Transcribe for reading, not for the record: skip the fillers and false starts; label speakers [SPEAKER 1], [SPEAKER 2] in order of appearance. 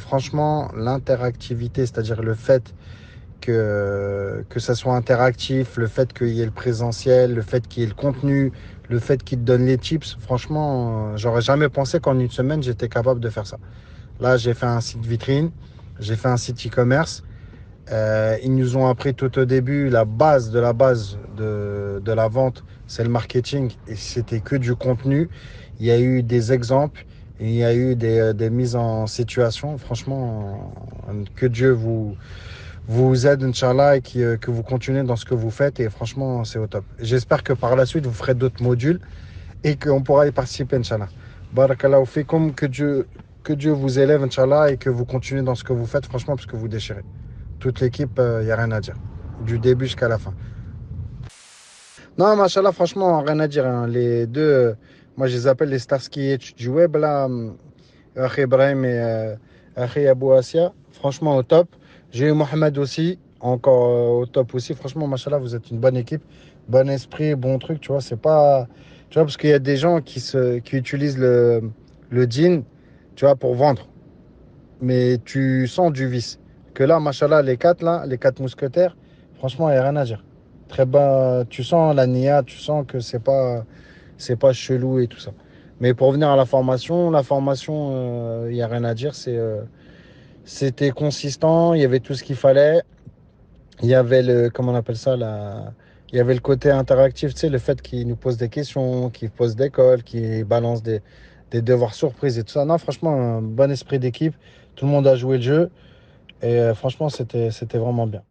[SPEAKER 1] franchement, l'interactivité, c'est-à-dire le fait que ça soit interactif, le fait qu'il y ait le présentiel, le fait qu'il y ait le contenu, le fait qu'il te donne les tips, franchement, j'aurais jamais pensé qu'en une semaine, j'étais capable de faire ça. Là, j'ai fait un site vitrine, j'ai fait un site e-commerce. Ils nous ont appris tout au début la base de la vente, c'est le marketing et c'était que du contenu. Il y a eu des exemples, il y a eu des mises en situation. Franchement, que Dieu vous aide, Inch'Allah, et que vous continuez dans ce que vous faites. Et franchement, c'est au top. J'espère que par la suite, vous ferez d'autres modules et qu'on pourra y participer, Inch'Allah. Barakallahu fikum, que Dieu vous élève, Inch'Allah, et que vous continuez dans ce que vous faites, franchement, parce que vous déchirez. Toute l'équipe, il n'y a rien à dire. Du début jusqu'à la fin. Non, machallah, franchement, rien à dire, hein. Les deux, moi, je les appelle les Starsky du web, là. Akhi Ibrahim et Akhi Abou Assia. Franchement, au top. J'ai eu Mohamed aussi, encore au top aussi. Franchement, machallah, vous êtes une bonne équipe. Bon esprit, bon truc, tu vois. C'est pas. Tu vois, parce qu'il y a des gens qui utilisent le djinn, tu vois, pour vendre. Mais tu sens du vice. Que là, machallah, les quatre, là, les quatre mousquetaires, franchement, il n'y a rien à dire. Très bas, tu sens la nia, tu sens que c'est pas chelou et tout ça. Mais pour venir à la formation, il n'y a rien à dire. C'était consistant, il y avait tout ce qu'il fallait. Il y avait comment on appelle ça, il y avait le côté interactif, tu sais, le fait qu'ils nous posent des questions, qu'ils posent des cols, qu'ils balancent des devoirs surprises et tout ça. Non, franchement, un bon esprit d'équipe. Tout le monde a joué le jeu. Et franchement, c'était vraiment bien.